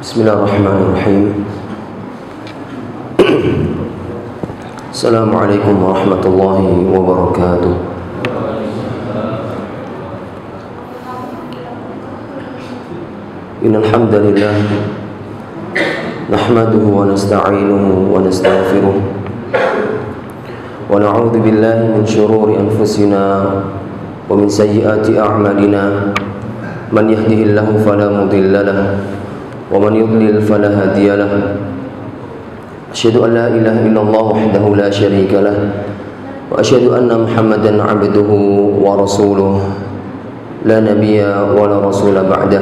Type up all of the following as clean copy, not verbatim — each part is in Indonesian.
Bismillahirrahmanirrahim. Assalamualaikum warahmatullahi wabarakatuh. Innal hamdalillah nahmaduhu wa nasta'inuhu wa nastaghfiruh wa na'udzu billahi min shururi anfusina wa min sayyiati a'malina. Man yahdihillahu fala mudilla lahu wa man yudlil fala hadiya lahu. Asyhadu an la ilaha illallah wahdahu la syarika lah wa asyhadu anna Muhammadan 'abduhu wa rasuluh la nabiyya wa la rasula ba'dah.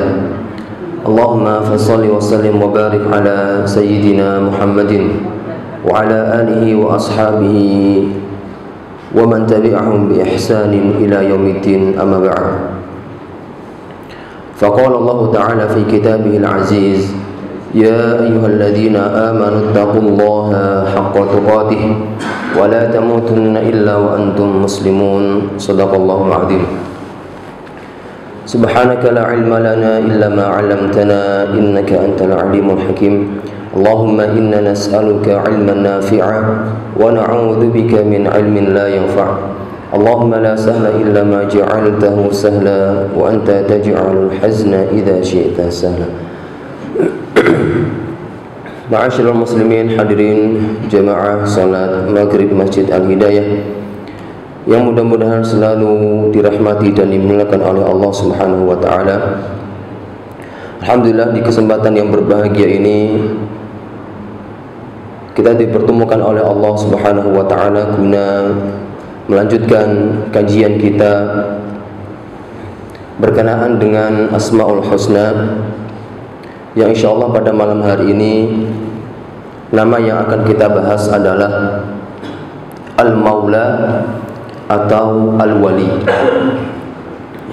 Allahumma fassalli wa sallim wa barik ala sayyidina Muhammadin wa ala alihi wa ashabihi wa man tabi'ahum bi ihsanin ila yaumiddin, amma ba'd. فقال الله تعالى في كتابه العزيز: يا أيها الذين آمنوا اتقوا الله حق تقاته ولا تموتن إلا وأنتم مسلمون. صدق الله العظيم. سبحانك لا علم لنا إلا ما علمتنا إنك أنت العليم الحكيم. اللهم إنا نسألك علما نافعا ونعوذ بك من علم لا ينفع. اللهم لا سهل إلا ما جعلته سهلا وأنت تجعل الحزن إذا شئت سهلا. Ma'asyiral muslimin, hadirin jamaah salat maghrib Masjid Al-Hidayah yang mudah-mudahan selalu dirahmati dan dimuliakan oleh Allah Subhanahu wa taala. Alhamdulillah, di kesempatan yang berbahagia ini kita dipertemukan oleh Allah Subhanahu wa taala guna melanjutkan kajian kita berkenaan dengan Asmaul Husna, yang insyaallah pada malam hari ini nama yang akan kita bahas adalah Al-Maula atau Al-Wali.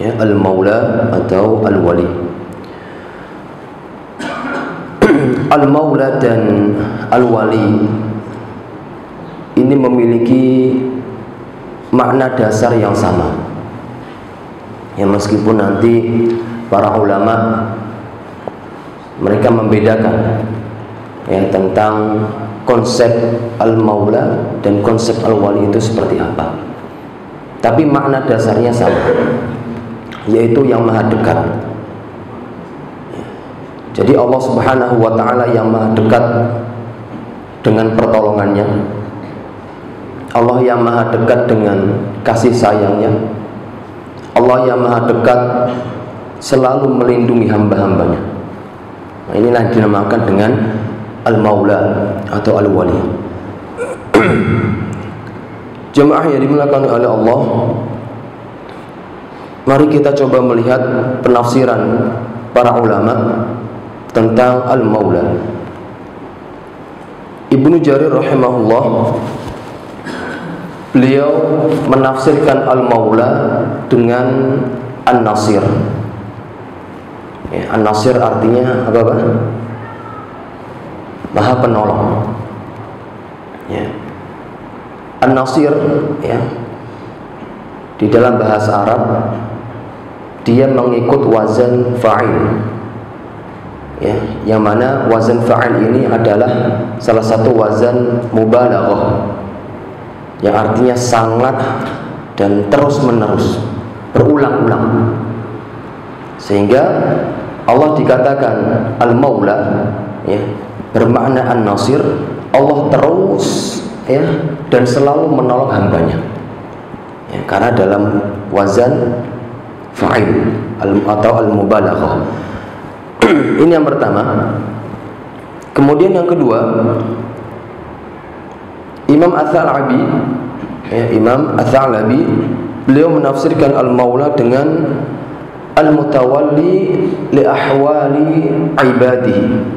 Ya, Al-Maula atau Al-Wali. Al-Maula dan Al-Wali ini memiliki makna dasar yang sama. Ya, meskipun nanti para ulama mereka membedakan ya tentang konsep al-maula dan konsep al-wali itu seperti apa, tapi makna dasarnya sama, yaitu yang maha dekat. Jadi Allah Subhanahu wa ta'ala yang maha dekat dengan pertolongannya, Allah yang maha dekat dengan kasih sayangnya, Allah yang maha dekat selalu melindungi hamba-hambanya. Nah, inilah yang dinamakan dengan Al-Maula atau Al-Wali. Jemaah yang dimuliakan oleh Allah, mari kita coba melihat penafsiran para ulama tentang Al-Maula. Ibnu Jarir rahimahullah, beliau menafsirkan Al-Maula dengan An-Nasir. Ya, An-Nasir artinya apa, Pak? Maha penolong. Ya. An-Nasir ya, di dalam bahasa Arab dia mengikut wazan fa'il. Ya, yang mana wazan fa'il ini adalah salah satu wazan mubalaghah, yang artinya sangat dan terus menerus, berulang-ulang, sehingga Allah dikatakan Al-Maula ya, bermakna An-Nasir. Allah terus ya dan selalu menolong hambanya ya, karena dalam wazan fa'il atau al-mubalaghah. Ini yang pertama. Kemudian yang kedua, Imam Ats-Tsalabi ya, Imam Ats-Tsalabi beliau menafsirkan Al-Maula dengan Al-Mutawalli li ahwali ibadihi.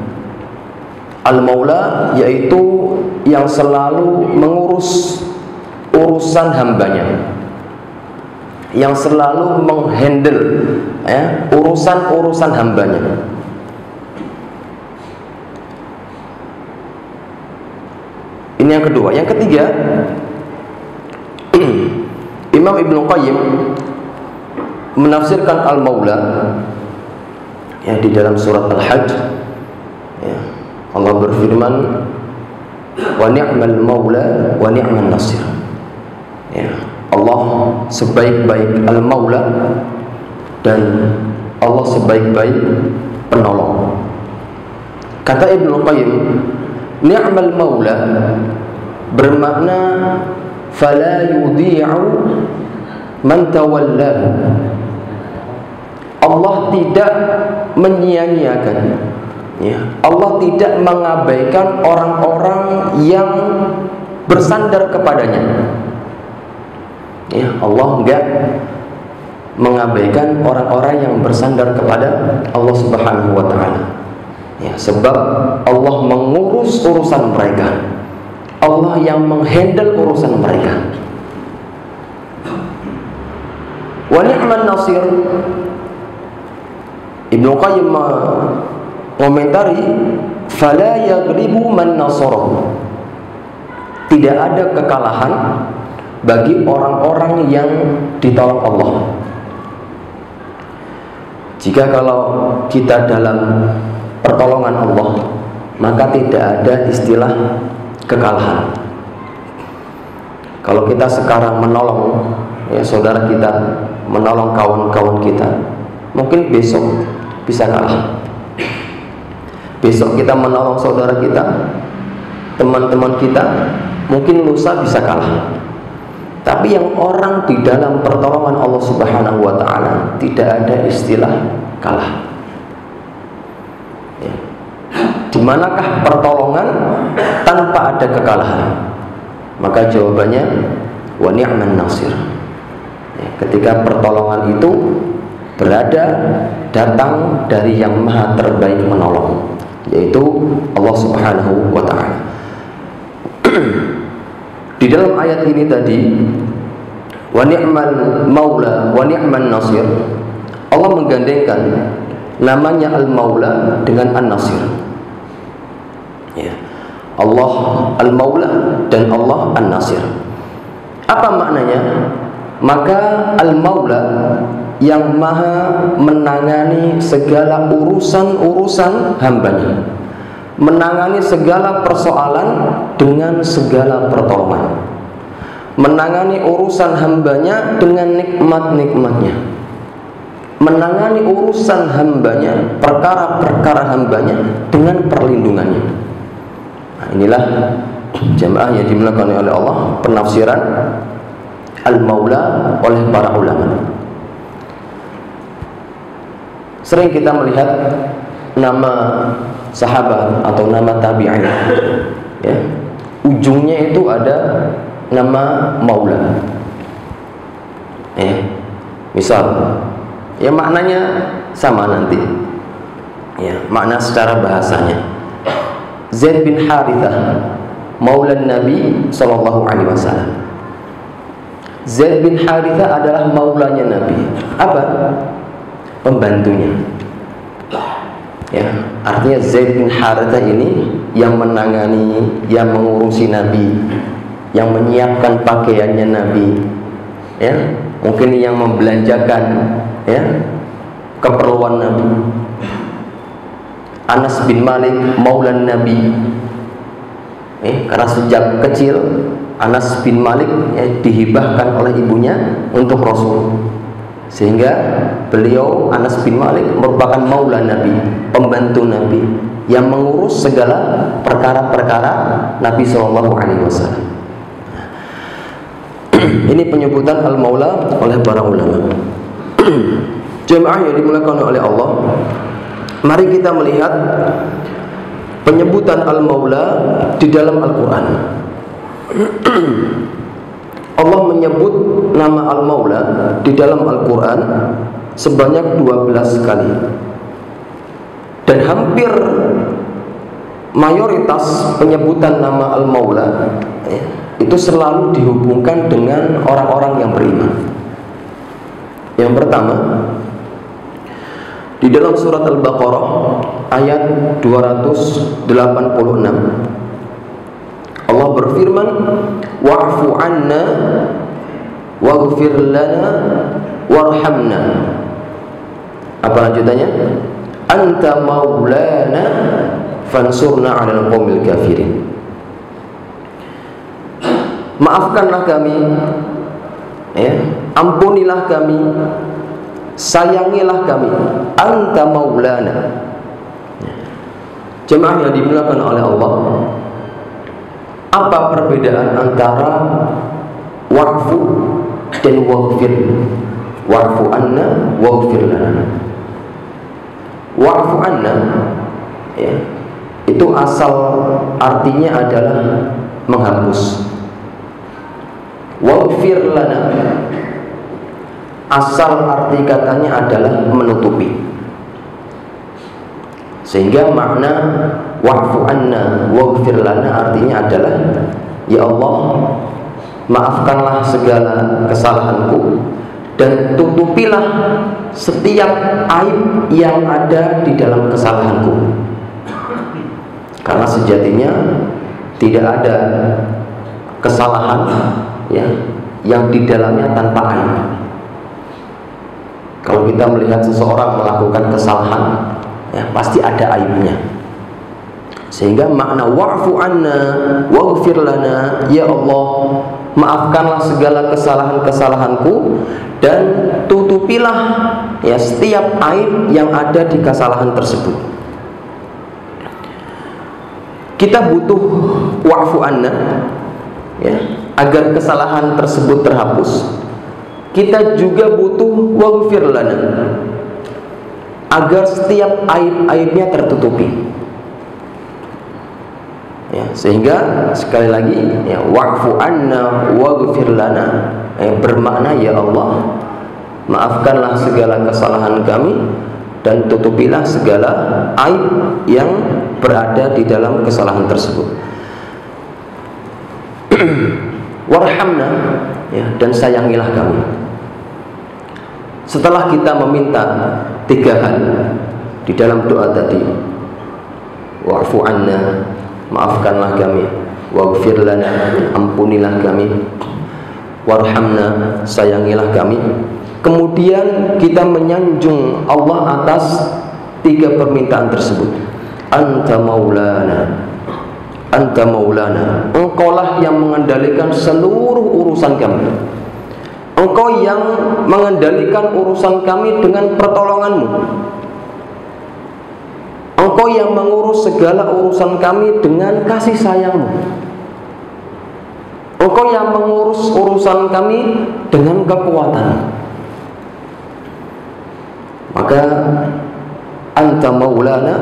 Al-Maula yaitu yang selalu mengurus urusan hambanya, yang selalu menghandle ya, urusan-urusan hambanya. Ini yang kedua. Yang ketiga, Imam Ibnu Qayyim menafsirkan Al-Maula ya di dalam surat Al-Hajj Ya. Allah berfirman, wa ni'mal maula wa ni'man nasir. Ya. Allah sebaik-baik al-maula dan Allah sebaik-baik penolong. Kata Ibnu Qayyim, ni'mal maula bermakna fala yudhi'u man tawallahu. Allah tidak menyia-nyiakan, ya. Allah tidak mengabaikan orang-orang yang bersandar kepadanya. Ya, Allah enggak mengabaikan orang-orang yang bersandar kepada Allah Subhanahu wa taala. Ya, sebab Allah mengurus urusan mereka. Allah yang menghandle urusan mereka. Wa ni'man nasir. Ibnu Qayyim mengomentari, fala yaghlibu man nasarahu. Tidak ada kekalahan bagi orang-orang yang ditolong Allah. Jika kalau kita dalam pertolongan Allah, maka tidak ada istilah kekalahan. Kalau kita sekarang menolong, ya, saudara kita, menolong kawan-kawan kita, mungkin besok bisa kalah. Besok kita menolong saudara kita, teman-teman kita, mungkin lusa bisa kalah. Tapi yang orang di dalam pertolongan Allah Subhanahu wa taala tidak ada istilah kalah. Ya. Di manakah pertolongan tanpa ada kekalahan? Maka jawabannya wa ni'man nasir. Ya, ketika pertolongan itu berada datang dari yang maha terbaik menolong, yaitu Allah Subhanahu wa taala. Di dalam ayat ini tadi, wa ni'mal maula wa ni'man nasir, Allah menggandengkan namanya al-maula dengan an-nasir. Ya. Allah al-maula dan Allah an-nasir. Apa maknanya? Maka al-maula yang maha menangani segala urusan-urusan hambanya, menangani segala persoalan dengan segala pertolongan, menangani urusan hambanya dengan nikmat-nikmatnya, menangani urusan hambanya, perkara-perkara hambanya dengan perlindungannya. Nah, inilah jamaah yang dimuliakan oleh Allah, penafsiran al-maula oleh para ulama. Sering kita melihat nama sahabat atau nama tabi'in, ya, ujungnya itu ada nama maula. Misal, ya maknanya sama nanti. Ya, makna secara bahasanya. Zaid bin Harithah, maula Nabi sallallahu alaihi wasallam. Zaid bin Harithah adalah maulanya Nabi. Apa? Pembantunya. Ya, artinya Zaid bin Harithah ini yang menangani, yang mengurusi Nabi, yang menyiapkan pakaiannya Nabi, ya, mungkin yang membelanjakan, ya, keperluan Nabi. Anas bin Malik maulan Nabi, karena sejak kecil Anas bin Malik, ya, dihibahkan oleh ibunya untuk Rasul, sehingga beliau Anas bin Malik merupakan maula Nabi, pembantu Nabi yang mengurus segala perkara-perkara Nabi Shallallahu Alaihi Wasallam. Ini penyebutan al-maula oleh para ulama. Jemaah yang dimuliakan oleh Allah, mari kita melihat penyebutan al-maula di dalam Al-Quran. Allah menyebut nama al-maula di dalam Al-Quran sebanyak 12 kali, dan hampir mayoritas penyebutan nama al-maula, ya, itu selalu dihubungkan dengan orang-orang yang beriman. Yang pertama, di dalam surat Al-Baqarah ayat 286, Allah berfirman, wa'fu anna waghfir lana warhamna. Apa lanjutannya? Anta maulana fansurna 'alal qaumil kafirin. Maafkanlah kami, ya, ampunilah kami, sayangilah kami, anta maulana. Jemaah yang dimuliakan oleh Allah, apa perbedaan antara wa'fu dan waghfir? Wa'fu anna waghfir lana. Wa'fu anna, ya, itu asal artinya adalah menghapus. Waghfir lana, asal arti katanya adalah menutupi. Sehingga makna wa'fu anna waghfir lana artinya adalah, ya Allah, maafkanlah segala kesalahanku dan tutupilah setiap aib yang ada di dalam kesalahanku. Karena sejatinya tidak ada kesalahan, ya, yang di dalamnya tanpa aib. Kalau kita melihat seseorang melakukan kesalahan, ya, pasti ada aibnya. Sehingga makna wa'fu anna waghfir lana, ya Allah, maafkanlah segala kesalahan-kesalahanku dan tutupilah, ya, setiap aib yang ada di kesalahan tersebut. Kita butuh wa'fu anna, ya, agar kesalahan tersebut terhapus. Kita juga butuh waghfir lana, agar setiap aib-aibnya tertutupi, ya, sehingga sekali lagi, ya, wa'fu anna waghfir lana, bermakna, ya Allah, maafkanlah segala kesalahan kami dan tutupilah segala aib yang berada di dalam kesalahan tersebut. Warhamna, ya, dan sayangilah kami. Setelah kita meminta 3 hal di dalam doa tadi, wa'fu anna, maafkanlah kami, waghfir lana, ampunilah kami, warhamna, sayangilah kami, kemudian kita menyanjung Allah atas 3 permintaan tersebut. Anta maulana, anta maulana, engkaulah yang mengendalikan seluruh urusan kami. Engkau yang mengendalikan urusan kami dengan pertolonganmu. Engkau yang mengurus segala urusan kami dengan kasih sayangmu. Engkau yang mengurus urusan kami dengan kekuatan. Maka anta maulana,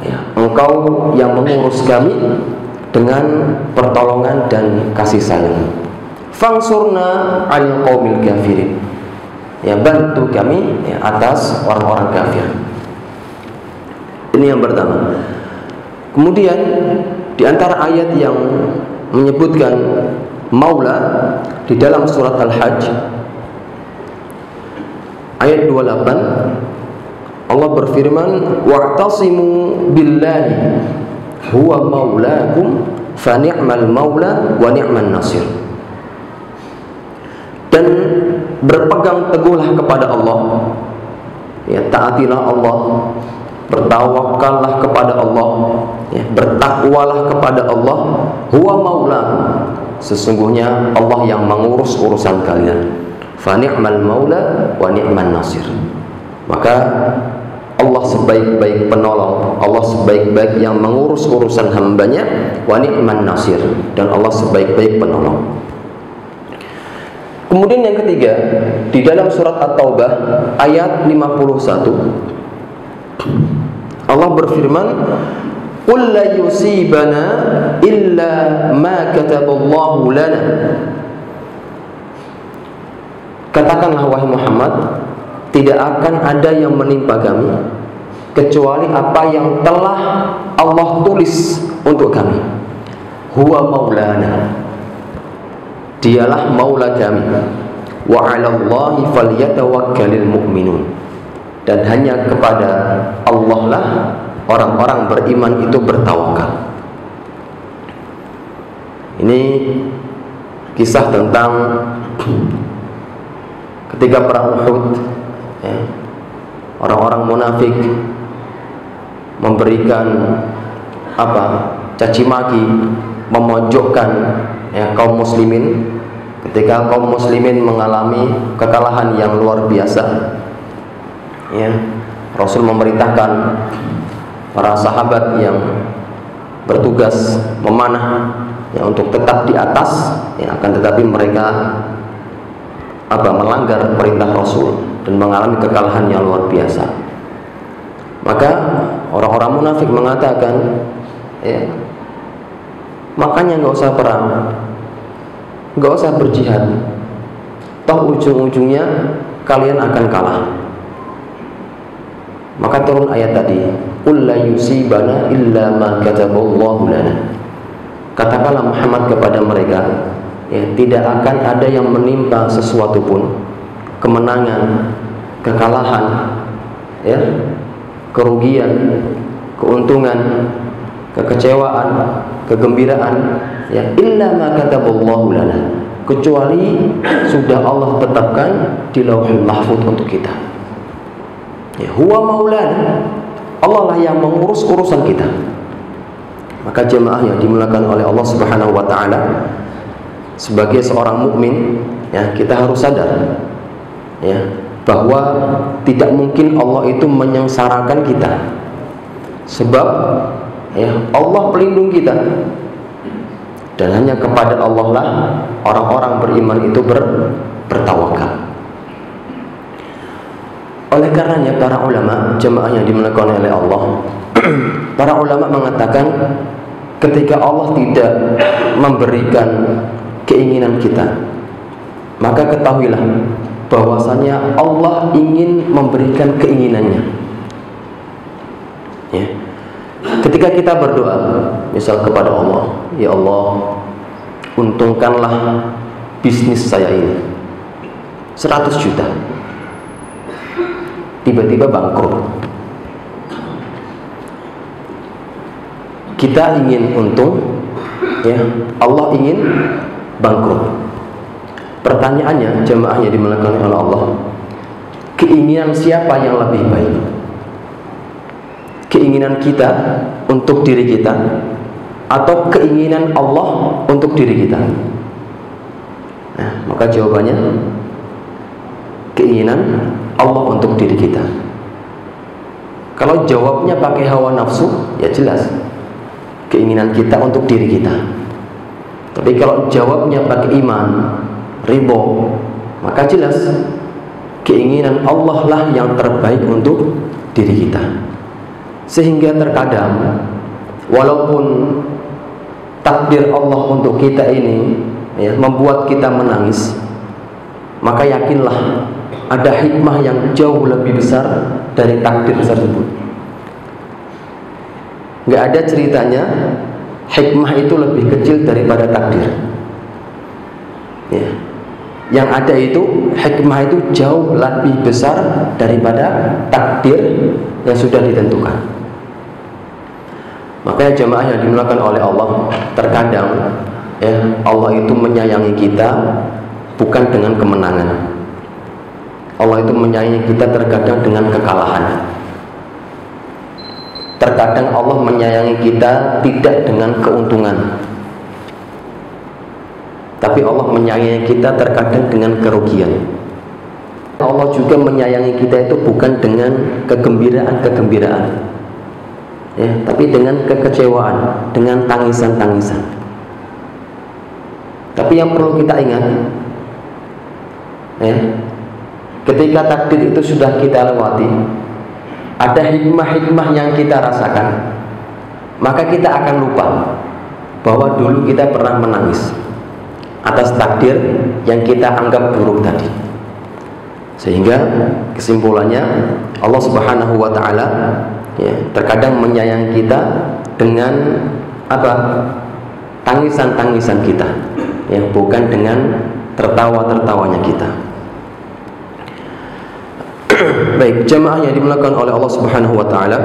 ya, engkau yang mengurus kami dengan pertolongan dan kasih sayang. Fansurna 'alal qaumil kafirin, ya, bantu kami, ya, atas orang-orang kafir. Ini yang pertama. Kemudian di antara ayat yang menyebutkan maula di dalam surat Al-Hajj ayat 28, Allah berfirman, wa'tasimu billahi huwa maulakum fa ni'mal maula wa ni'man nasir. Dan berpegang teguhlah kepada Allah, ya, taatilah Allah, bertawakallah kepada Allah, ya, bertakwalah kepada Allah. Huwa maulakum, sesungguhnya Allah yang mengurus urusan kalian. Fa ni'mal maula wa ni'man nasir. Maka Allah sebaik-baik penolong, Allah sebaik-baik yang mengurus urusan hambanya, wa ni'man nasir, dan Allah sebaik-baik penolong. Kemudian yang ketiga, di dalam surat At-Taubah ayat 51, Allah berfirman, qul la yusibana illa ma kataballahu lana. Katakanlah wahai Muhammad, tidak akan ada yang menimpa kami kecuali apa yang telah Allah tulis untuk kami. Huwa maulana, dialah maula kami. Wa 'alallahi falyatawakkalul mu'minun, dan hanya kepada Allah lah orang-orang beriman itu bertawakal. Ini kisah tentang ketika perang Uhud, ya, orang-orang munafik memberikan caci maki, memojokkan kaum muslimin ketika kaum muslimin mengalami kekalahan yang luar biasa. Rasul memerintahkan para sahabat yang bertugas memanah untuk tetap di atas, akan tetapi mereka melanggar perintah Rasul dan mengalami kekalahan yang luar biasa. Maka orang-orang munafik mengatakan, makanya nggak usah perang, nggak usah berjihad, toh ujung-ujungnya kalian akan kalah. Maka turun ayat tadi, qul la yusibana illa ma kataballahu lana. Katakanlah Muhammad kepada mereka, tidak akan ada yang menimpa sesuatu pun, kemenangan, kekalahan, kerugian, keuntungan, kekecewaan, kegembiraan, illa ma kataballahu lana, kecuali sudah Allah tetapkan di Lauhul Mahfuz untuk kita. Huwa maulana, Allah lah yang mengurus urusan kita. Maka jemaah yang dimuliakan oleh Allah Subhanahu wa taala, sebagai seorang mukmin, kita harus sadar bahwa tidak mungkin Allah itu menyengsarakan kita. Sebab Allah pelindung kita. Dan hanya kepada Allah lah orang-orang beriman itu bertawakal. Oleh karenanya para ulama, jemaah yang dimuliakan oleh Allah, para ulama mengatakan ketika Allah tidak memberikan keinginan kita, maka ketahuilah bahwasanya Allah ingin memberikan keinginannya. Ketika kita berdoa misal kepada Allah, ya Allah, untungkanlah bisnis saya ini 100 juta, tiba-tiba bangkrut. Kita ingin untung, Allah ingin bangkrut. Pertanyaannya, jemaah yang dimuliakan oleh Allah, keinginan siapa yang lebih baik? Keinginan kita untuk diri kita atau keinginan Allah untuk diri kita? Maka jawabannya keinginan Allah untuk diri kita. Kalau jawabnya pakai hawa nafsu, ya jelas keinginan kita untuk diri kita. Tapi kalau jawabnya pakai iman, ridho, maka jelas keinginan Allah lah yang terbaik untuk diri kita. Sehingga terkadang walaupun takdir Allah untuk kita ini membuat kita menangis, maka yakinlah ada hikmah yang jauh lebih besar dari takdir tersebut. Nggak ada ceritanya hikmah itu lebih kecil daripada takdir. Yang ada itu hikmah itu jauh lebih besar daripada takdir yang sudah ditentukan. Makanya jemaah yang dimuliakan oleh Allah, terkadang Allah itu menyayangi kita bukan dengan kemenangan. Allah itu menyayangi kita terkadang dengan kekalahan. Terkadang Allah menyayangi kita tidak dengan keuntungan, tapi Allah menyayangi kita terkadang dengan kerugian. Allah juga menyayangi kita itu bukan dengan kegembiraan-kegembiraan, tapi dengan kekecewaan, dengan tangisan-tangisan. Tapi yang perlu kita ingat, ketika takdir itu sudah kita lewati, ada hikmah-hikmah yang kita rasakan, maka kita akan lupa bahwa dulu kita pernah menangis atas takdir yang kita anggap buruk tadi. Sehingga kesimpulannya, Allah Subhanahu wa taala terkadang menyayangi kita dengan tangisan-tangisan kita, bukan dengan tertawa-tertawanya kita. Baik, jemaah yang dimuliakan oleh Allah Subhanahu wa taala,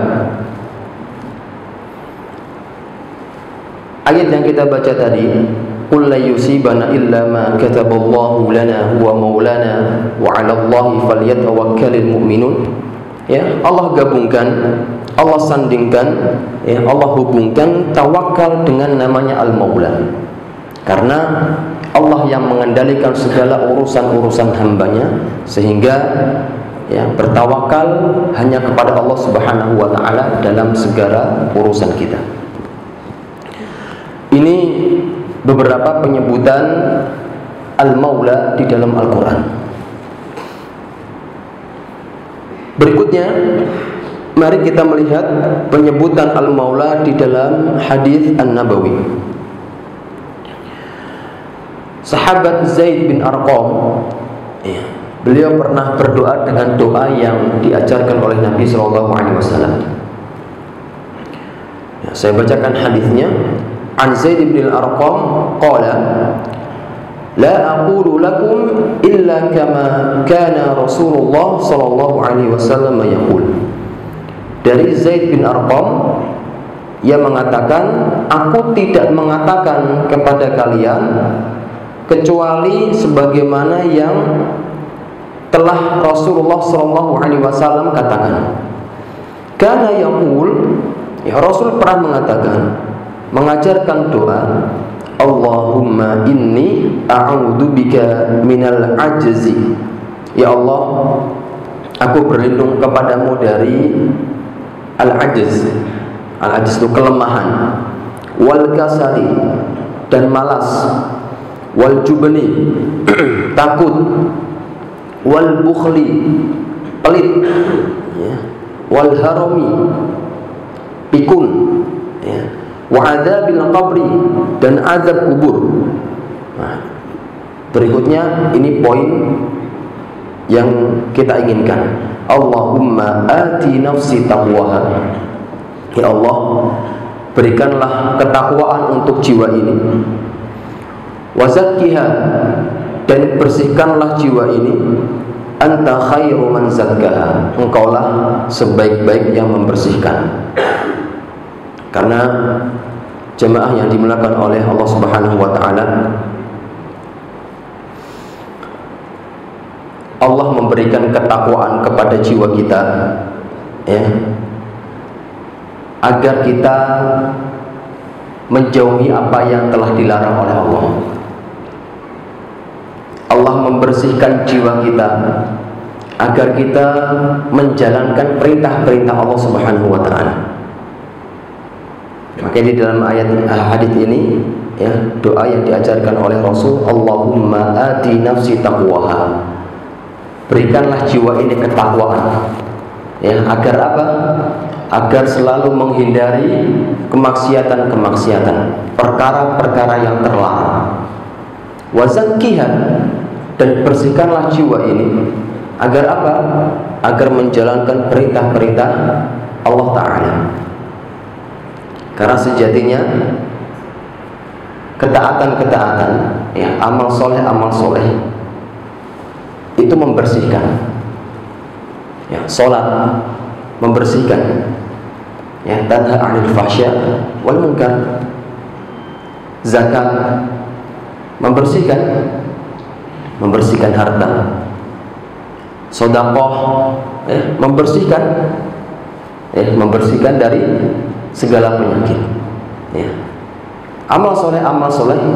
ayat yang kita baca tadi, qul la yusibana illa ma kataballahu lana huwa maulana wa 'ala Allahi falyatawakkalul mu'minun, ya, Allah gabungkan, Allah sandingkan, ya, Allah hubungkan tawakal dengan namanya Al-Maula. Karena Allah yang mengendalikan segala urusan-urusan hambanya, sehingga ya, bertawakal hanya kepada Allah Subhanahu wa ta'ala dalam segala urusan kita. Ini beberapa penyebutan Al-Maula di dalam Al-Quran. Berikutnya, mari kita melihat penyebutan Al-Maula di dalam hadis An-Nabawi. Sahabat Zaid bin Arqam, ya, beliau pernah berdoa dengan doa yang diajarkan oleh Nabi SAW. Ya, saya bacakan hadisnya. An Zaid bin Arqam qala la aqulu lakum illa kama kana Rasulullah sallallahu alaihi wasallam yaqul. Dari Zaid bin Arqam, ia mengatakan, aku tidak mengatakan kepada kalian kecuali sebagaimana yang telah Rasulullah sallallahu alaihi wasallam katakan. Kana yaqul, ya, Rasul pernah mengatakan, mengajarkan doa, Allahumma inni a'udzubika minal ajzi. Ya Allah, aku berlindung kepadamu dari al-ajz. Al-ajz itu kelemahan, wal kasali, dan malas, wal jubni, takut, wal bukhli, pelit, ya, wal harami, pikun, ya, wa adzabil qabri, dan azab kubur. Nah, berikutnya ini poin yang kita inginkan. Allahumma ati nafsi taqwaha. Ya Allah, berikanlah ketakwaan untuk jiwa ini. Wa zakkiha, dan bersihkanlah jiwa ini. Anta khairu man zakkaha, engkaulah sebaik-baik yang membersihkan. Karena jemaah yang dimuliakan oleh Allah Subhanahu wa ta'ala, Allah memberikan ketakwaan kepada jiwa kita, ya, agar kita menjauhi apa yang telah dilarang oleh Allah. Allah membersihkan jiwa kita agar kita menjalankan perintah-perintah Allah Subhanahu wa ta'ala. Maka di dalam ayat hadis ini, ya, doa yang diajarkan oleh Rasul, Allahumma ati nafsi taqwaha. Berikanlah jiwa ini ketakwaan, ya, agar apa? Agar selalu menghindari kemaksiatan-kemaksiatan, perkara-perkara yang terlarang. Wa zakkiha, dan bersihkanlah jiwa ini agar apa? Agar menjalankan perintah-perintah Allah Ta'ala. Karena sejatinya ketaatan-ketaatan, ya, amal soleh itu membersihkan. Ya, sholat membersihkan, ya, tanha 'anil fahsya wal munkar. Zakat membersihkan harta. Sedekah, membersihkan dari segala penyakit, ya. Amal soleh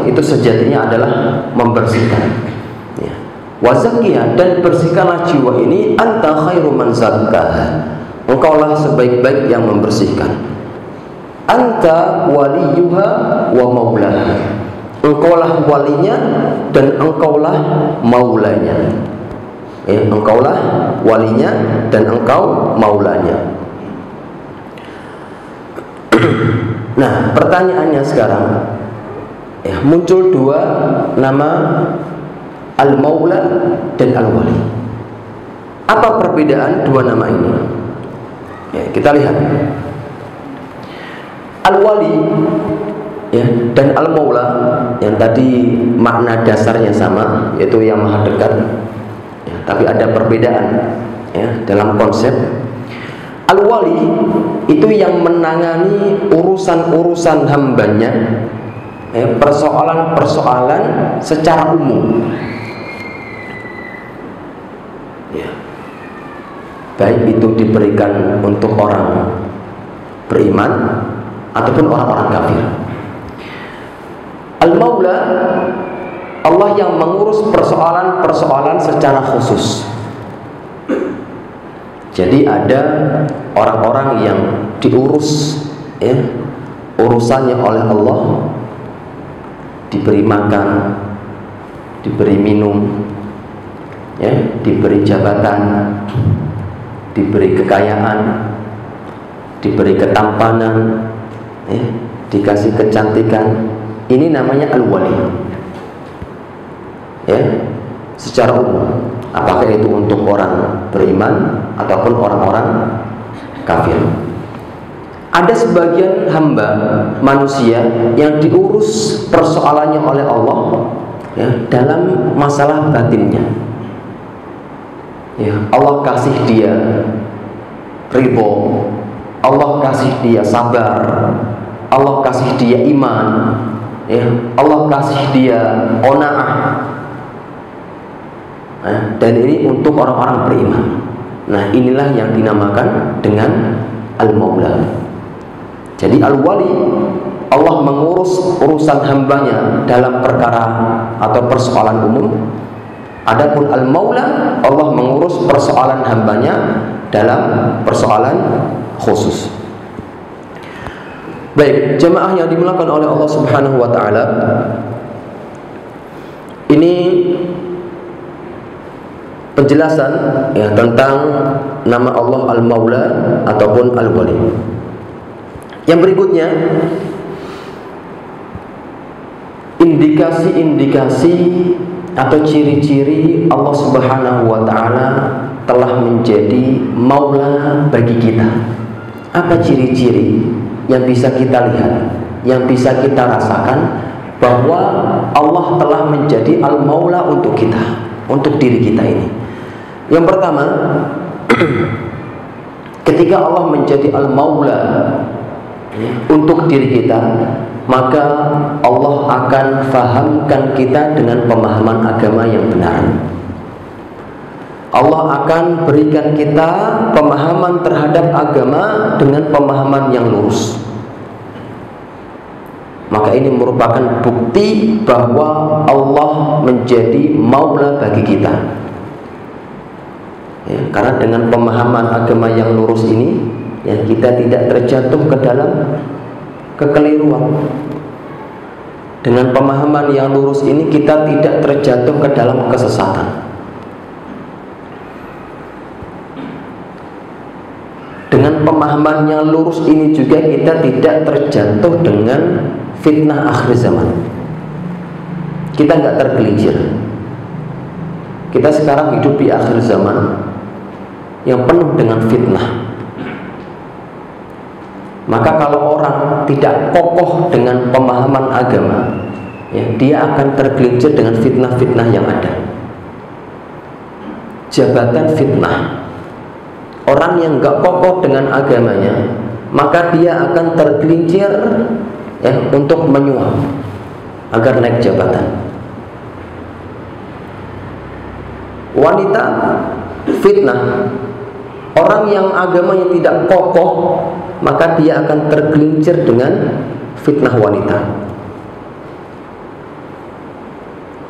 itu sejatinya adalah membersihkan, ya. Wa zakkiha, dan bersihkanlah jiwa ini. Anta khairu man zakkaha, engkaulah sebaik-baik yang membersihkan. Anta waliyuha wa maulaha, engkaulah walinya dan engkaulah maulanya, ya, engkaulah walinya dan engkau maulanya. Nah, pertanyaannya sekarang, ya, muncul dua nama, Al-Maula dan Al-Wali. Apa perbedaan dua nama ini? Ya, kita lihat. Al-Wali, ya, dan Al-Maula, yang tadi makna dasarnya sama, yaitu yang maha dekat, ya, tapi ada perbedaan, ya, dalam konsep. Al-Wali itu yang menangani urusan-urusan hambanya, ya, persoalan-persoalan secara umum, ya. baik itu diberikan untuk orang beriman ataupun orang-orang kafir. Al-Maula, Allah yang mengurus persoalan-persoalan secara khusus. Jadi ada orang-orang yang diurus, ya, urusannya oleh Allah, diberi makan, diberi minum, ya, diberi jabatan, diberi kekayaan, diberi ketampanan, ya, dikasih kecantikan. Ini namanya al-wali, ya, secara umum. Apakah itu untuk orang beriman ataupun orang-orang kafir. Ada sebagian hamba manusia yang diurus persoalannya oleh Allah, ya, dalam masalah batinnya. Ya, Allah kasih dia ridho, Allah kasih dia sabar, Allah kasih dia iman, ya, Allah kasih dia qanaah. Dan ini untuk orang-orang beriman. Nah, inilah yang dinamakan dengan al-maula. Jadi al-wali, Allah mengurus urusan hambanya dalam perkara atau persoalan umum. Adapun al-maula, Allah mengurus persoalan hambanya dalam persoalan khusus. Baik, jemaah yang dimuliakan oleh Allah Subhanahu wa taala, ini penjelasan, ya, tentang nama Allah Al-Maula ataupun Al-Wali. Yang berikutnya, indikasi-indikasi atau ciri-ciri Allah Subhanahu wa taala telah menjadi maula bagi kita. Apa ciri-ciri yang bisa kita lihat, yang bisa kita rasakan bahwa Allah telah menjadi al-maula untuk kita, untuk diri kita ini? Yang pertama, ketika Allah menjadi al-maula untuk diri kita, maka Allah akan fahamkan kita dengan pemahaman agama yang benar. Allah akan berikan kita pemahaman terhadap agama dengan pemahaman yang lurus. Maka ini merupakan bukti bahwa Allah menjadi maula bagi kita, ya, karena dengan pemahaman agama yang lurus ini, ya, kita tidak terjatuh ke dalam kekeliruan. Dengan pemahaman yang lurus ini kita tidak terjatuh ke dalam kesesatan. Dengan pemahaman yang lurus ini juga kita tidak terjatuh dengan fitnah akhir zaman. Kita nggak tergelincir. Kita sekarang hidup di akhir zaman yang penuh dengan fitnah. Maka kalau orang tidak kokoh dengan pemahaman agama, ya, dia akan tergelincir dengan fitnah-fitnah yang ada. Jabatan fitnah. Orang yang nggak kokoh dengan agamanya, maka dia akan tergelincir, ya, untuk menyuap agar naik jabatan. Wanita fitnah. Orang yang agamanya tidak kokoh, maka dia akan tergelincir dengan fitnah wanita.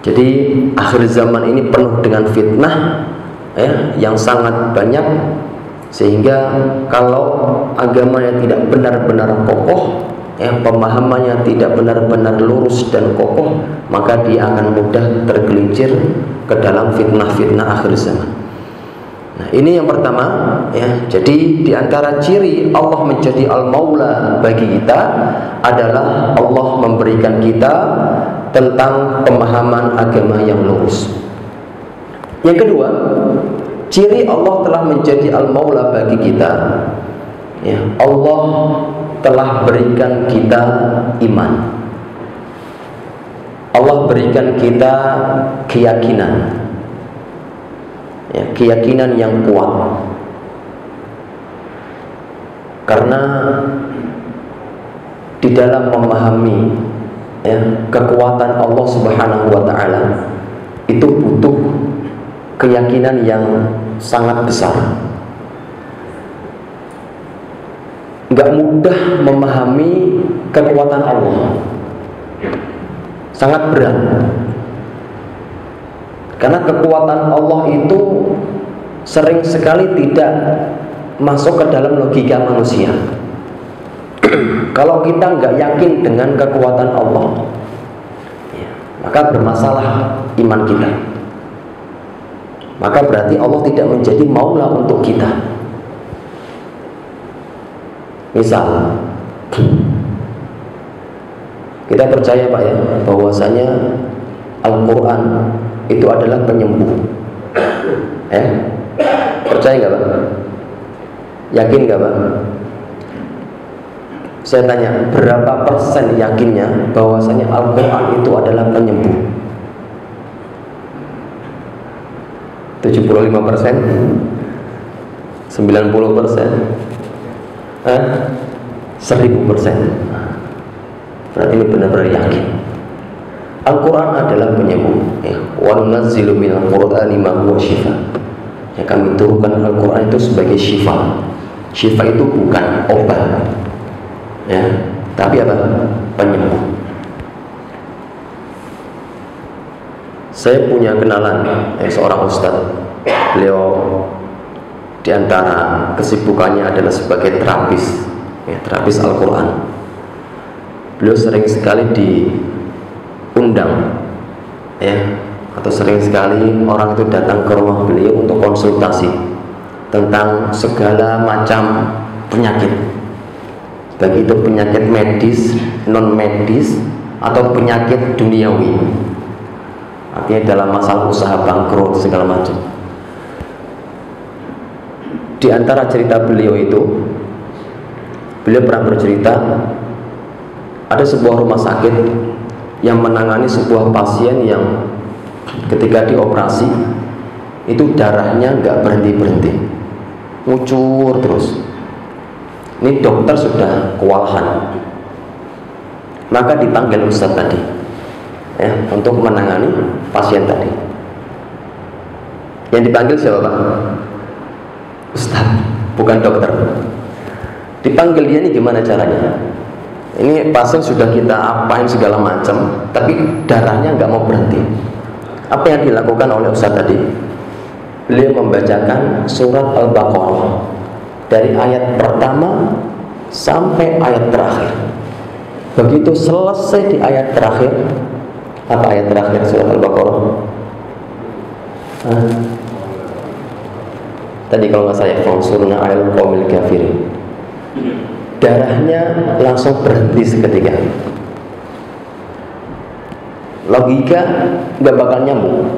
Jadi akhir zaman ini penuh dengan fitnah, ya, yang sangat banyak, sehingga kalau agamanya tidak benar-benar kokoh, ya, pemahamannya tidak benar-benar lurus dan kokoh, maka dia akan mudah tergelincir ke dalam fitnah-fitnah akhir zaman. Nah, ini yang pertama, ya. Jadi di antara ciri Allah menjadi al-maula bagi kita adalah Allah memberikan kita tentang pemahaman agama yang lurus. Yang kedua, ciri Allah telah menjadi al-maula bagi kita, ya, Allah telah berikan kita iman. Allah berikan kita keyakinan, ya, keyakinan yang kuat. Karena di dalam memahami, ya, kekuatan Allah Subhanahu wa taala itu butuh keyakinan yang sangat besar. nggak mudah memahami kekuatan Allah, sangat berat. Karena kekuatan Allah itu sering sekali tidak masuk ke dalam logika manusia. Kalau kita nggak yakin dengan kekuatan Allah, maka bermasalah iman kita. Maka berarti Allah tidak menjadi maula untuk kita. Misal, kita percaya Pak ya, bahwasanya Al-Quran itu adalah penyembuh. Percaya nggak Pak? Yakin nggak Pak? Saya tanya, berapa persen yakinnya bahwasanya Al-Quran itu adalah penyembuh? 75%? 90%? 1000%? Berarti ini benar-benar yakin Al-Quran adalah penyembuh. Wa nunazzilu minal Qur'ani ma huwa shifa. Kami turunkan Al-Quran itu sebagai syifa. Syifa itu bukan obat, tapi apa? Penyembuh. Saya punya kenalan seorang ustadz. Beliau diantara kesibukannya adalah sebagai terapis, terapis Al-Quran. Beliau sering sekali diundang, atau sering sekali orang itu datang ke rumah beliau untuk konsultasi tentang segala macam penyakit, baik itu penyakit medis, non medis, atau penyakit duniawi. Artinya dalam masalah usaha bangkrut segala macam. Di antara cerita beliau itu, beliau pernah bercerita ada sebuah rumah sakit yang menangani sebuah pasien yang ketika dioperasi itu darahnya nggak berhenti-berhenti, ngucur terus. Ini dokter sudah kewalahan, maka dipanggil ustadz tadi untuk menangani pasien tadi. Yang dipanggil siapa Pak? Ustadz, bukan dokter. Dipanggil dia, ini gimana caranya? Ini pasien sudah kita apain segala macam, tapi darahnya nggak mau berhenti. Apa yang dilakukan oleh ustadz tadi? Beliau membacakan surat Al-Baqarah dari ayat pertama sampai ayat terakhir. Begitu selesai di ayat terakhir, apa ayat terakhir surat Al-Baqarah? Tadi kalau nggak saya, fansurna alal qaumil kafirin. Darahnya langsung berhenti seketika. Logika nggak bakal nyambung,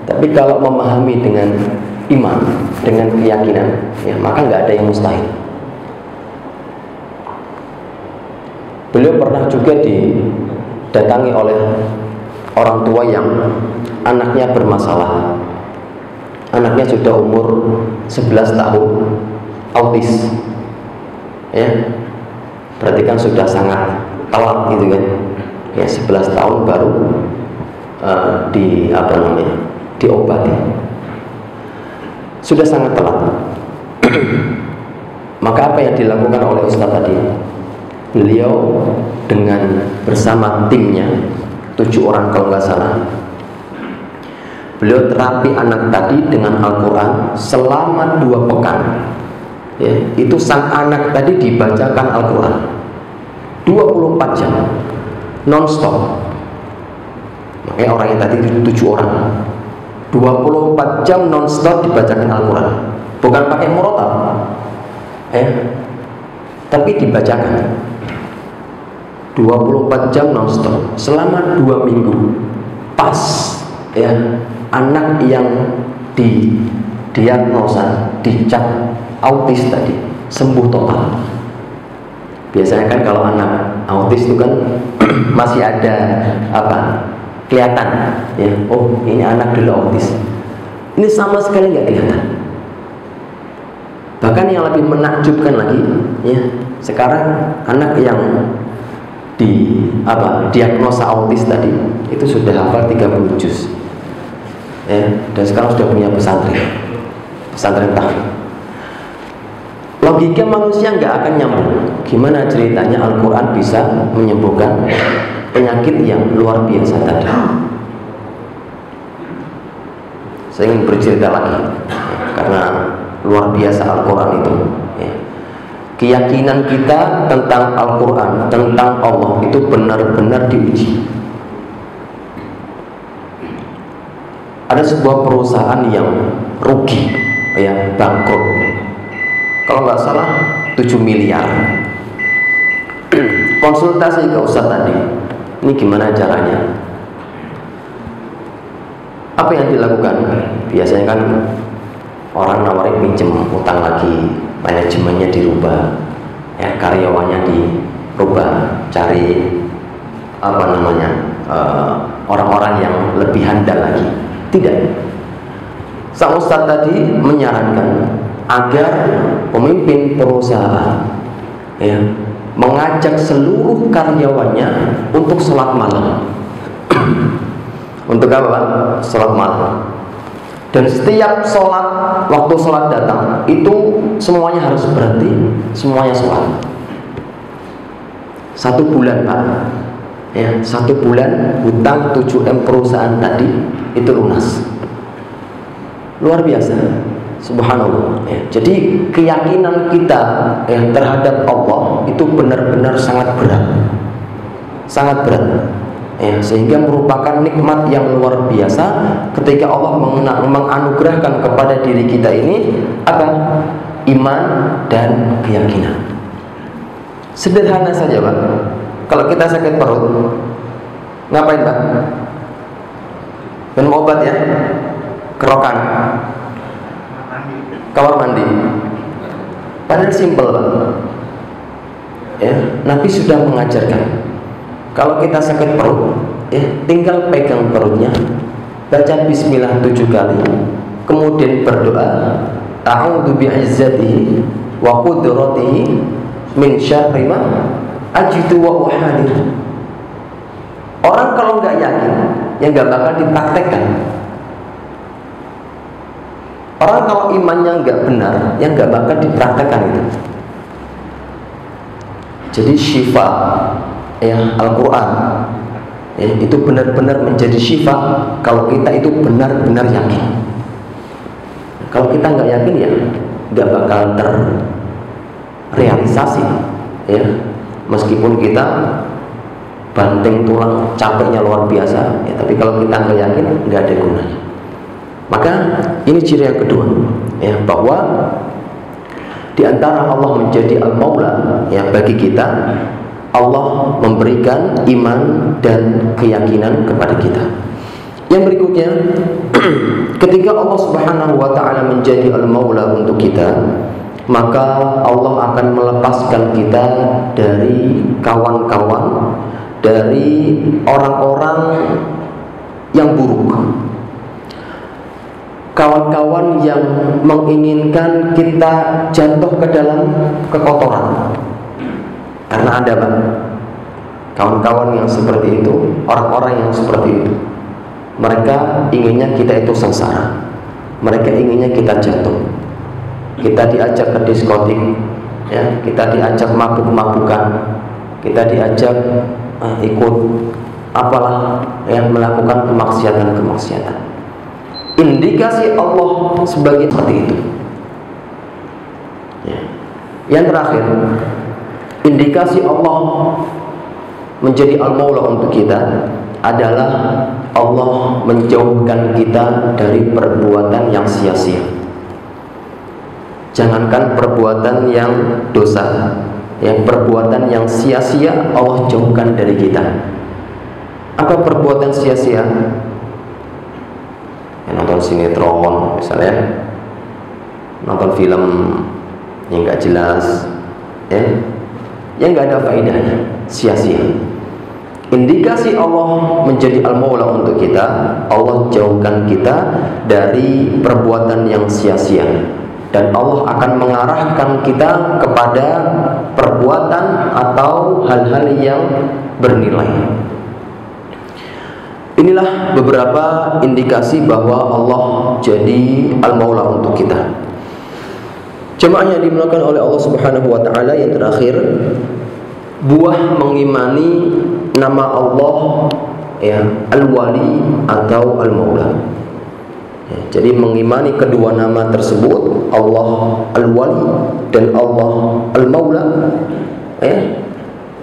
tapi kalau memahami dengan iman, dengan keyakinan, maka nggak ada yang mustahil. Beliau pernah juga didatangi oleh orang tua yang anaknya bermasalah. Anaknya sudah umur 11 tahun, autis, berarti kan sudah sangat telat gitu kan. 11 tahun baru diobati, sudah sangat telat. Maka apa yang dilakukan oleh ustadz tadi? Beliau dengan bersama timnya 7 orang kalau nggak salah, beliau terapi anak tadi dengan Al-Quran selama 2 pekan. Itu sang anak tadi dibacakan Al-Quran 24 jam non-stop. Makanya orang yang tadi 7 orang 24 jam non-stop dibacakan Al-Quran. Bukan pakai murotal, tapi dibacakan 24 jam non-stop selama 2 minggu. Pas anak yang didiagnosa, dicap autis tadi sembuh total. Biasanya kan kalau anak autis itu kan masih ada kelihatan, oh ini anak dulu autis. Ini sama sekali nggak kelihatan. Bahkan yang lebih menakjubkan lagi, sekarang anak yang diagnosa autis tadi itu sudah hafal 30 juz, dan sekarang sudah punya pesantren tahfidz. logika manusia nggak akan nyambung. Gimana ceritanya Al-Quran bisa menyembuhkan penyakit yang luar biasa tadi? Saya ingin bercerita lagi karena luar biasa Al-Quran itu. Keyakinan kita tentang Al-Quran, tentang Allah itu benar-benar diuji. Ada sebuah perusahaan yang rugi, bangkrut. Kalau nggak salah 7 miliar. Konsultasi ke Ustadz tadi, ini gimana caranya? Apa yang dilakukan? Biasanya kan orang nawarin pinjem utang lagi, manajemennya dirubah, karyawannya dirubah, cari orang-orang yang lebih handal lagi. Tidak. Sang Ustadz tadi menyarankan agar pemimpin perusahaan mengajak seluruh karyawannya untuk sholat malam. Untuk apa, Pak? Sholat malam. Dan setiap waktu sholat datang itu semuanya harus berhenti, semuanya sholat. 1 bulan, Pak. 1 bulan hutang 7M perusahaan tadi itu lunas. Luar biasa, subhanallah. Jadi keyakinan kita terhadap Allah itu benar-benar sangat berat, sangat berat. Sehingga merupakan nikmat yang luar biasa ketika Allah menganugerahkan kepada diri kita ini apa? Iman dan keyakinan. Sederhana saja, Pak. Kalau kita sakit perut, ngapain, Pak? Minum obat ya? Kerokan, kamar mandi. Padahal simpel, Pak. Nabi sudah mengajarkan. Kalau kita sakit perut, tinggal pegang perutnya, baca bismillah 7 kali, kemudian berdoa, a'udzu bi'izzatihi wa qudratihi min syarri ma ajidu wa uhadir. Orang kalau nggak yakin, ya nggak bakal dipraktekkan. Orang kalau imannya nggak benar, ya nggak bakal dipraktekkan itu. Jadi syifa Al-Quran itu benar-benar menjadi syifa kalau kita itu benar-benar yakin. Kalau kita nggak yakin, ya nggak bakal terrealisasi. Meskipun kita banting tulang, capeknya luar biasa, tapi kalau kita nggak yakin, nggak ada gunanya. Maka ini ciri yang kedua, bahwa di antara Allah menjadi Al-Maula bagi kita, Allah memberikan iman dan keyakinan kepada kita. Yang berikutnya, ketika Allah Subhanahu wa ta'ala menjadi Al-Maula untuk kita, maka Allah akan melepaskan kita dari kawan-kawan, dari orang-orang yang buruk, kawan-kawan yang menginginkan kita jatuh ke dalam kekotoran. Karena ada, Pak, kawan-kawan yang seperti itu, orang-orang yang seperti itu, mereka inginnya kita itu sengsara, mereka inginnya kita jatuh. Kita diajak ke diskotik, kita diajak mabuk-mabukan, kita diajak ikut apalah yang melakukan kemaksiatan-kemaksiatan. Indikasi Allah sebagai seperti itu. Yang terakhir, indikasi Allah menjadi Al-Maula untuk kita adalah Allah menjauhkan kita dari perbuatan yang sia-sia. Jangankan perbuatan yang dosa, perbuatan yang sia-sia Allah jauhkan dari kita. Apa perbuatan sia-sia? Nonton sinetron misalnya, nonton film yang nggak jelas, yang nggak ada faedahnya, sia-sia. Indikasi Allah menjadi Al-Maula untuk kita, Allah jauhkan kita dari perbuatan yang sia-sia, dan Allah akan mengarahkan kita kepada perbuatan atau hal-hal yang bernilai. Inilah beberapa indikasi bahwa Allah jadi Al-Maula untuk kita. Jemaah yang dimuliakan oleh Allah Subhanahu wa taala, yang terakhir, buah mengimani nama Allah ya, Al-Wali atau Al-Maula. Ya, jadi mengimani kedua nama tersebut, Allah Al-Wali dan Allah Al-Maula, ya,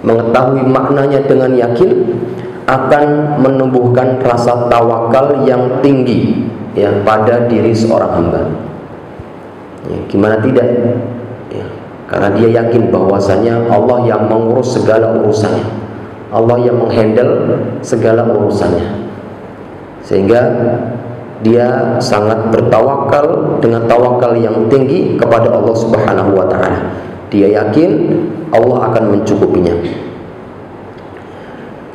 mengetahui maknanya dengan yakin akan menumbuhkan rasa tawakal yang tinggi ya pada diri seorang hamba. Ya, gimana tidak? Ya, karena dia yakin bahwasanya Allah yang mengurus segala urusannya, Allah yang menghandle segala urusannya, sehingga dia sangat bertawakal dengan tawakal yang tinggi kepada Allah Subhanahu wa taala. Dia yakin Allah akan mencukupinya.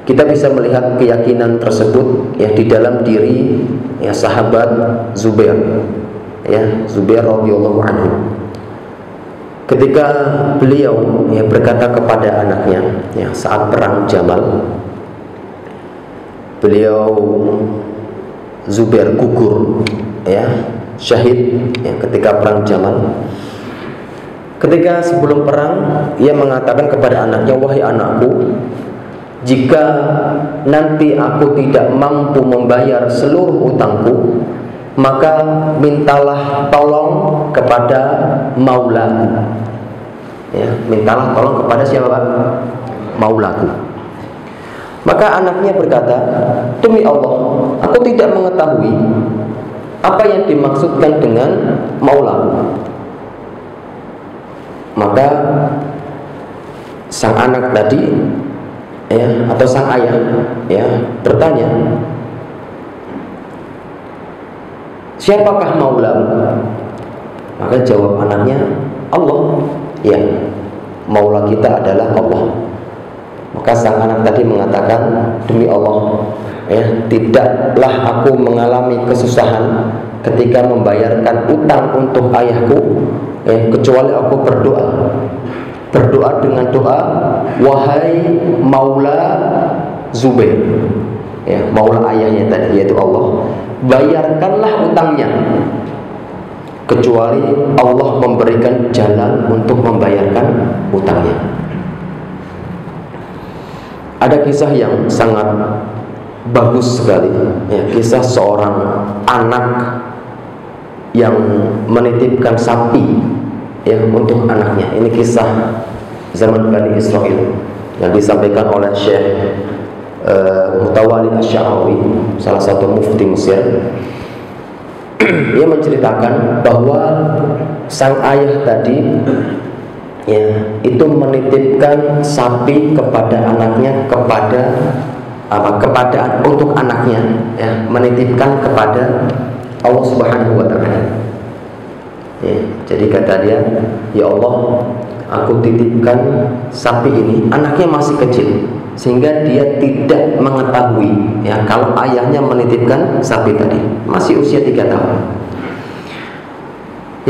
Kita bisa melihat keyakinan tersebut ya di dalam diri ya sahabat Zubair, ya Zubair radhiyallahu anhu. Ketika beliau ya berkata kepada anaknya ya saat perang Jamal, beliau Zubair gugur ya syahid ya ketika perang Jamal. Ketika sebelum perang ia mengatakan kepada anaknya, wahai anakku, jika nanti aku tidak mampu membayar seluruh utangku, maka mintalah tolong kepada maulaku. Ya, mintalah tolong kepada siapa, Pak? Maulaku. Maka anaknya berkata, demi Allah, aku tidak mengetahui apa yang dimaksudkan dengan maulaku. Maka sang anak tadi ya, atau sang ayah ya bertanya, siapakah maulamu? Maka jawab anaknya, Allah. Ya, maula kita adalah Allah. Maka sang anak tadi mengatakan, demi Allah ya, tidaklah aku mengalami kesusahan ketika membayarkan utang untuk ayahku ya, kecuali aku berdoa dengan doa, wahai maula Zubair ya, maula ayahnya tadi yaitu Allah, bayarkanlah utangnya, kecuali Allah memberikan jalan untuk membayarkan utangnya. Ada kisah yang sangat bagus sekali ya, kisah seorang anak yang menitipkan sapi ya untuk anaknya. Ini kisah zaman Bani Israel yang disampaikan oleh Syekh Mutawalli Asy-Sya'rawi, salah satu mufti Mesir. Ia menceritakan bahwa sang ayah tadi ya itu menitipkan sapi kepada anaknya, kepada untuk anaknya ya, menitipkan kepada Allah Subhanahu wa taala. Ya, jadi kata dia, ya Allah, aku titipkan sapi ini, anaknya masih kecil sehingga dia tidak mengetahui ya kalau ayahnya menitipkan sapi tadi, masih usia 3 tahun.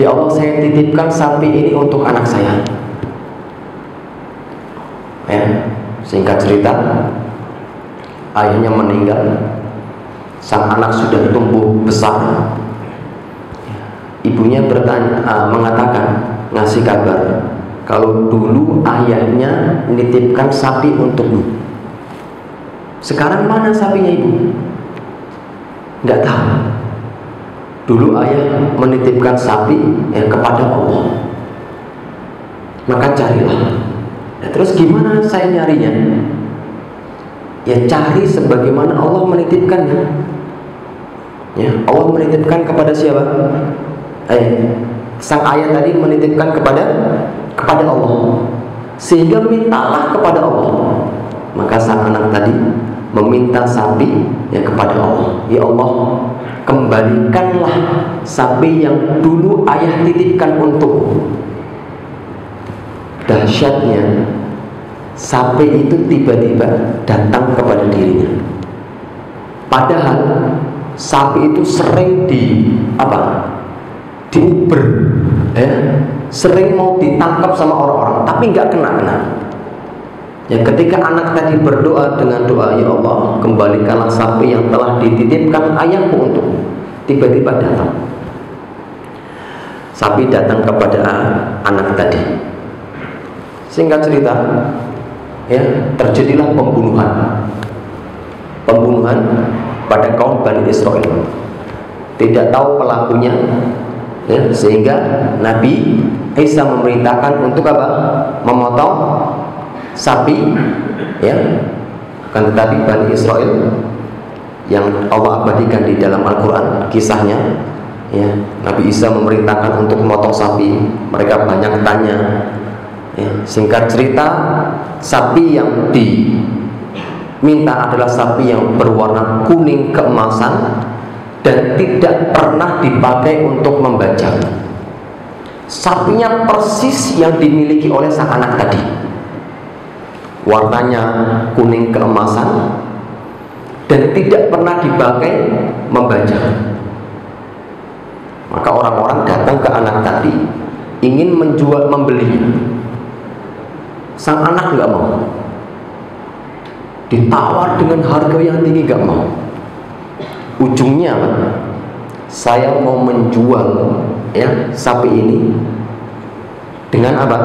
Ya Allah, saya titipkan sapi ini untuk anak saya. Ya, singkat cerita, ayahnya meninggal, sang anak sudah tumbuh besar. Ibunya mengatakan, ngasih kabar, kalau dulu ayahnya menitipkan sapi untukmu. Sekarang mana sapinya ibu? Nggak tahu. Dulu ayah menitipkan sapi ya, kepada Allah. Maka carilah. Nah, terus gimana saya nyarinya? Ya cari sebagaimana Allah menitipkannya. Ya, Allah menitipkan kepada siapa? Sang ayah tadi menitipkan kepada Allah, sehingga mintalah kepada Allah. Maka sang anak tadi meminta sapi ya kepada Allah. Ya Allah, kembalikanlah sapi yang dulu ayah titipkan untukku. Dahsyatnya, sapi itu tiba-tiba datang kepada dirinya. Padahal sapi itu sering diuber ya, sering mau ditangkap sama orang-orang, tapi nggak kena. Ya, ketika anak tadi berdoa dengan doa, ya Allah, kembalikanlah sapi yang telah dititipkan ayahku untuk, tiba-tiba datang. sapi datang kepada anak tadi. Singkat cerita, ya, terjadilah pembunuhan pada kaum Bani Israel. Tidak tahu pelakunya, ya, sehingga Nabi Isa memerintahkan untuk apa? Memotong sapi, ya. Akan tetapi Bani Israel yang Allah abadikan di dalam Al-Quran kisahnya, ya, Nabi Isa memerintahkan untuk memotong sapi. Mereka banyak tanya, ya. Singkat cerita, sapi yang diminta adalah sapi yang berwarna kuning keemasan dan tidak pernah dipakai untuk membajak. Sapinya persis yang dimiliki oleh sang anak tadi, warnanya kuning keemasan dan tidak pernah dipakai membajak. Maka orang-orang datang ke anak tadi ingin membelinya. Sang anak nggak mau, ditawar dengan harga yang tinggi nggak mau. Ujungnya apa? Saya mau menjual, ya, sapi ini dengan apa?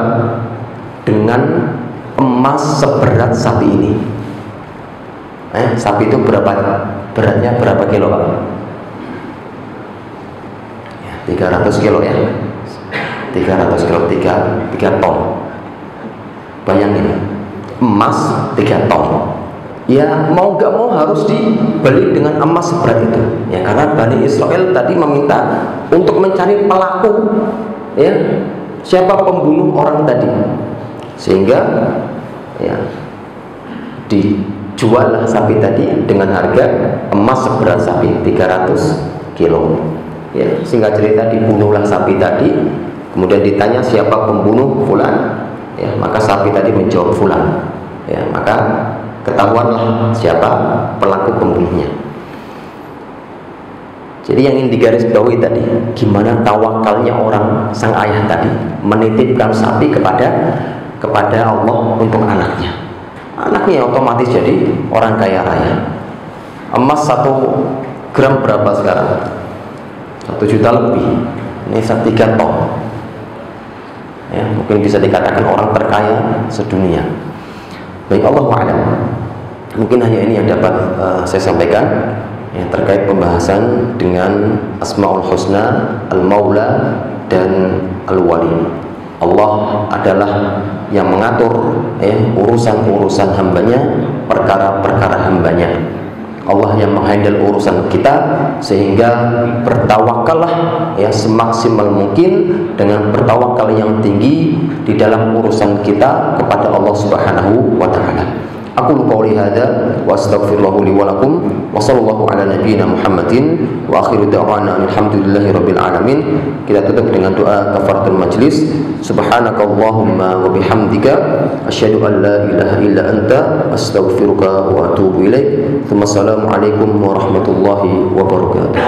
Dengan emas seberat sapi ini. Sapi itu beratnya berapa kilo, Pak? 300 kilo, ya. 300 kilo, 3 ton. Bayangin, emas 3 ton. Ya, mau gak mau harus dibeli dengan emas seberat itu, ya, karena Bani Israel tadi meminta untuk mencari pelaku, ya, siapa pembunuh orang tadi, sehingga, ya, dijuallah sapi tadi dengan harga emas seberat sapi 300 kilo, ya. Singkat cerita, dibunuhlah sapi tadi. Kemudian ditanya siapa pembunuh, fulan, ya, maka sapi tadi menjawab fulan, ya, maka ketahuanlah siapa pelaku pembunuhnya. Jadi yang ingin digarisbawahi tadi, gimana tawakalnya orang sang ayah tadi menitipkan sapi kepada Allah untuk anaknya. Anaknya otomatis jadi orang kaya raya. Emas 1 gram berapa sekarang? 1 juta lebih. Ini 3 ton. Ya, mungkin bisa dikatakan orang terkaya sedunia. Baik, Allah wa'alam. Mungkin hanya ini yang dapat saya sampaikan, ya, terkait pembahasan dengan Asmaul Husna, Al-Maula dan Al-Wali. Allah adalah yang mengatur, ya, urusan-urusan hambanya, perkara-perkara hambanya. Allah yang menghandle urusan kita, sehingga bertawakallah, ya, semaksimal mungkin dengan bertawakal yang tinggi di dalam urusan kita kepada Allah Subhanahu wa taala. Aku qouli hadza wa astaghfirullah li wa lakum wa sallallahu ala nabiyyina Muhammadin wa akhiru da'wana alhamdulillahi rabbil alamin. Kita tutup dengan doa kafaratul majlis. Subhanakallahumma wa bihamdika asyhadu an la ilaha illa anta astaghfiruka wa atubu ilaik. Assalamu alaikum warahmatullahi wabarakatuh.